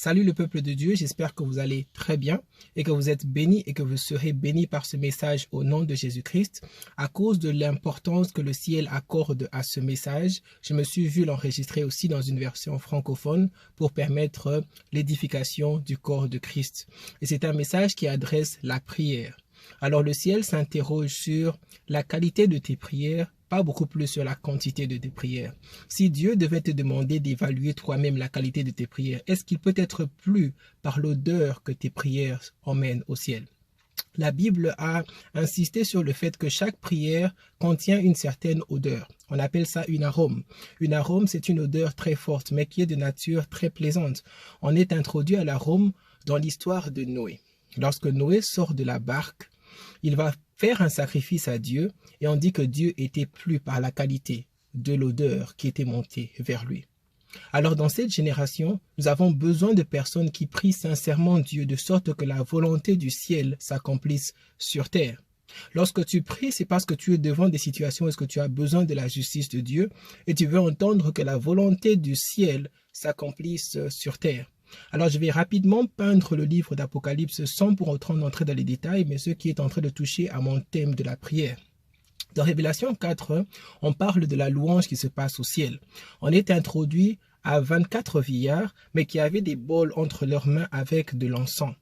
Salut le peuple de Dieu, j'espère que vous allez très bien et que vous êtes bénis et que vous serez bénis par ce message au nom de Jésus-Christ. À cause de l'importance que le ciel accorde à ce message, je me suis vu l'enregistrer aussi dans une version francophone pour permettre l'édification du corps de Christ. Et c'est un message qui adresse la prière. Alors le ciel s'interroge sur la qualité de tes prières, pas beaucoup plus sur la quantité de tes prières. Si Dieu devait te demander d'évaluer toi-même la qualité de tes prières, est-ce qu'il peut être plu par l'odeur que tes prières emmènent au ciel? La Bible a insisté sur le fait que chaque prière contient une certaine odeur. On appelle ça une arôme. Une arôme, c'est une odeur très forte, mais qui est de nature très plaisante. On est introduit à l'arôme dans l'histoire de Noé. Lorsque Noé sort de la barque, il va faire un sacrifice à Dieu et on dit que Dieu était plu par la qualité de l'odeur qui était montée vers lui. Alors dans cette génération, nous avons besoin de personnes qui prient sincèrement Dieu de sorte que la volonté du ciel s'accomplisse sur terre. Lorsque tu pries, c'est parce que tu es devant des situations où est-ce que tu as besoin de la justice de Dieu et tu veux entendre que la volonté du ciel s'accomplisse sur terre. Alors je vais rapidement peindre le livre d'Apocalypse sans pour autant entrer dans les détails, mais ce qui est en train de toucher à mon thème de la prière. Dans Révélation 4, on parle de la louange qui se passe au ciel. On est introduit à 24 vieillards, mais qui avaient des bols entre leurs mains avec de l'encens.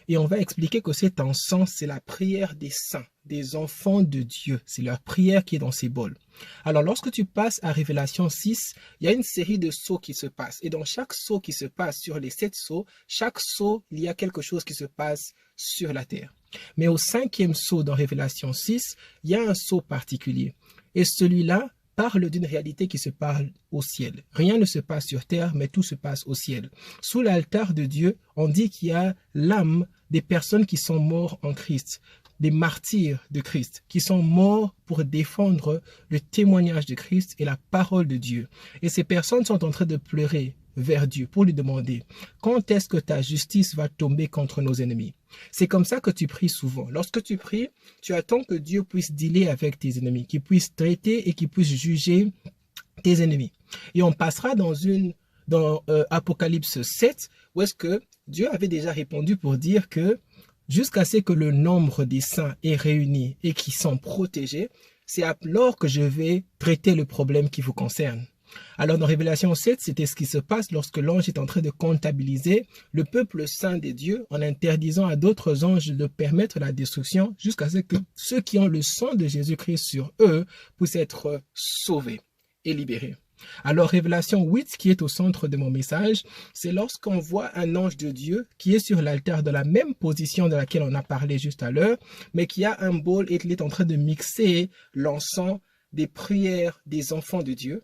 Et on va expliquer que cet encens, c'est la prière des saints, des enfants de Dieu. C'est leur prière qui est dans ces bols. Alors, lorsque tu passes à Révélation 6, il y a une série de sceaux qui se passent. Et dans chaque sceau qui se passe sur les 7 sceaux, chaque sceau, il y a quelque chose qui se passe sur la terre. Mais au 5e sceau dans Révélation 6, il y a un sceau particulier. Et celui-là parle d'une réalité qui se parle au ciel. Rien ne se passe sur terre, mais tout se passe au ciel. Sous l'altar de Dieu, on dit qu'il y a l'âme des personnes qui sont mortes en Christ, des martyrs de Christ, qui sont morts pour défendre le témoignage de Christ et la parole de Dieu. Et ces personnes sont en train de pleurer vers Dieu pour lui demander quand est-ce que ta justice va tomber contre nos ennemis. C'est comme ça que tu pries souvent. Lorsque tu pries, tu attends que Dieu puisse dealer avec tes ennemis, qu'il puisse traiter et qu'il puisse juger tes ennemis. Et on passera dans Apocalypse 7, où est-ce que Dieu avait déjà répondu pour dire que jusqu'à ce que le nombre des saints est réuni et qui sont protégés, c'est alors que je vais traiter le problème qui vous concerne. Alors dans Révélation 7, c'était ce qui se passe lorsque l'ange est en train de comptabiliser le peuple saint des dieux en interdisant à d'autres anges de permettre la destruction jusqu'à ce que ceux qui ont le sang de Jésus-Christ sur eux puissent être sauvés et libérés. Alors Révélation 8, qui est au centre de mon message, c'est lorsqu'on voit un ange de Dieu qui est sur l'altar dans la même position de laquelle on a parlé juste à l'heure, mais qui a un bol et qu'il est en train de mixer l'encens des prières des enfants de Dieu.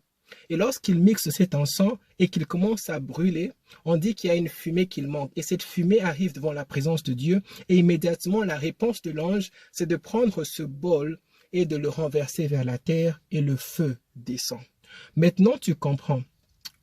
Et lorsqu'il mixe cet encens et qu'il commence à brûler, on dit qu'il y a une fumée qu'il manque. Et cette fumée arrive devant la présence de Dieu. Et immédiatement, la réponse de l'ange, c'est de prendre ce bol et de le renverser vers la terre et le feu descend. Maintenant, tu comprends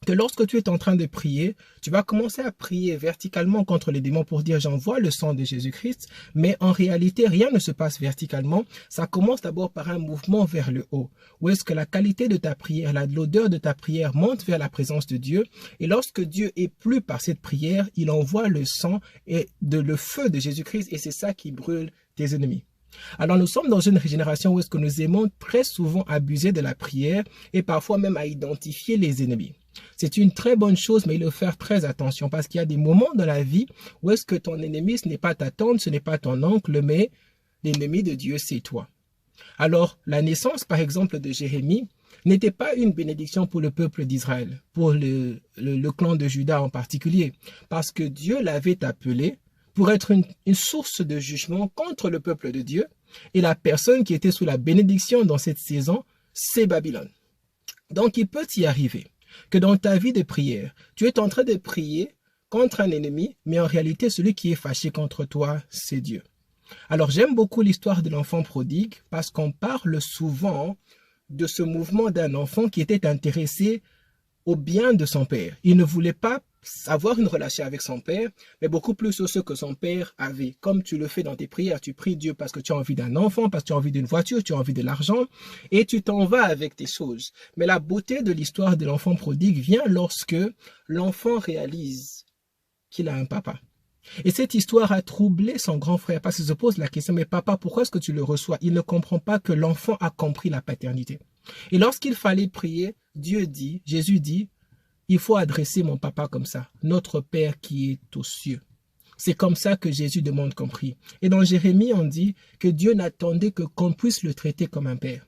que lorsque tu es en train de prier, tu vas commencer à prier verticalement contre les démons pour dire j'envoie le sang de Jésus-Christ, mais en réalité, rien ne se passe verticalement. Ça commence d'abord par un mouvement vers le haut, où est-ce que la qualité de ta prière, l'odeur de ta prière monte vers la présence de Dieu, et lorsque Dieu est plu par cette prière, il envoie le sang et le feu de Jésus-Christ, et c'est ça qui brûle tes ennemis. Alors nous sommes dans une génération où est-ce que nous aimons très souvent abuser de la prière et parfois même à identifier les ennemis. C'est une très bonne chose, mais il faut faire très attention parce qu'il y a des moments dans la vie où est-ce que ton ennemi, ce n'est pas ta tante, ce n'est pas ton oncle, mais l'ennemi de Dieu, c'est toi. Alors, la naissance, par exemple, de Jérémie n'était pas une bénédiction pour le peuple d'Israël, pour le clan de Juda en particulier, parce que Dieu l'avait appelé pour être une source de jugement contre le peuple de Dieu. Et la personne qui était sous la bénédiction dans cette saison, c'est Babylone. Donc, il peut y arriver que dans ta vie de prière, tu es en train de prier contre un ennemi, mais en réalité, celui qui est fâché contre toi, c'est Dieu. Alors, j'aime beaucoup l'histoire de l'enfant prodigue parce qu'on parle souvent de ce mouvement d'un enfant qui était intéressé au bien de son père. Il ne voulait pas avoir une relation avec son père, mais beaucoup plus sur ce que son père avait. Comme tu le fais dans tes prières, tu pries Dieu parce que tu as envie d'un enfant, parce que tu as envie d'une voiture, tu as envie de l'argent, et tu t'en vas avec tes choses. Mais la beauté de l'histoire de l'enfant prodigue vient lorsque l'enfant réalise qu'il a un papa. Et cette histoire a troublé son grand frère parce qu'il se pose la question, mais papa, pourquoi est-ce que tu le reçois? Il ne comprend pas que l'enfant a compris la paternité. Et lorsqu'il fallait prier, Jésus dit, il faut adresser mon papa comme ça, notre Père qui est aux cieux. C'est comme ça que Jésus demande qu'on prie. Et dans Jérémie, on dit que Dieu n'attendait que qu'on puisse le traiter comme un père.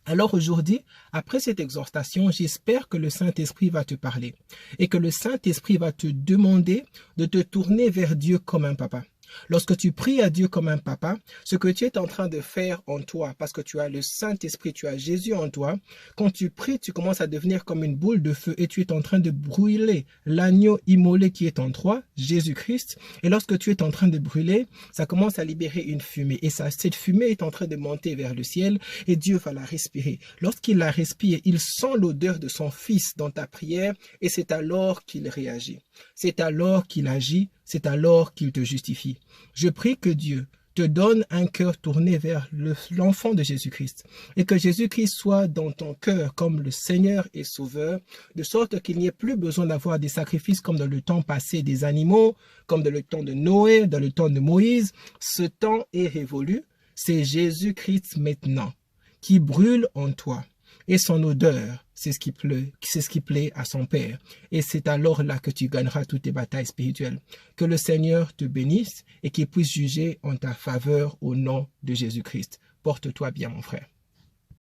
Alors aujourd'hui, après cette exhortation, j'espère que le Saint-Esprit va te parler et que le Saint-Esprit va te demander de te tourner vers Dieu comme un papa. Lorsque tu pries à Dieu comme un papa, ce que tu es en train de faire en toi, parce que tu as le Saint-Esprit, tu as Jésus en toi, quand tu pries, tu commences à devenir comme une boule de feu et tu es en train de brûler l'agneau immolé qui est en toi, Jésus-Christ. Et lorsque tu es en train de brûler, ça commence à libérer une fumée. Et cette fumée est en train de monter vers le ciel et Dieu va la respirer. Lorsqu'il la respire, il sent l'odeur de son Fils dans ta prière et c'est alors qu'il réagit. C'est alors qu'il agit. C'est alors qu'il te justifie. Je prie que Dieu te donne un cœur tourné vers l'enfant de Jésus-Christ et que Jésus-Christ soit dans ton cœur comme le Seigneur et Sauveur, de sorte qu'il n'y ait plus besoin d'avoir des sacrifices comme dans le temps passé des animaux, comme dans le temps de Noé, dans le temps de Moïse. Ce temps est révolu. C'est Jésus-Christ maintenant qui brûle en toi. Et son odeur, c'est ce qui plaît à son Père. Et c'est alors là que tu gagneras toutes tes batailles spirituelles. Que le Seigneur te bénisse et qu'il puisse juger en ta faveur au nom de Jésus-Christ. Porte-toi bien, mon frère.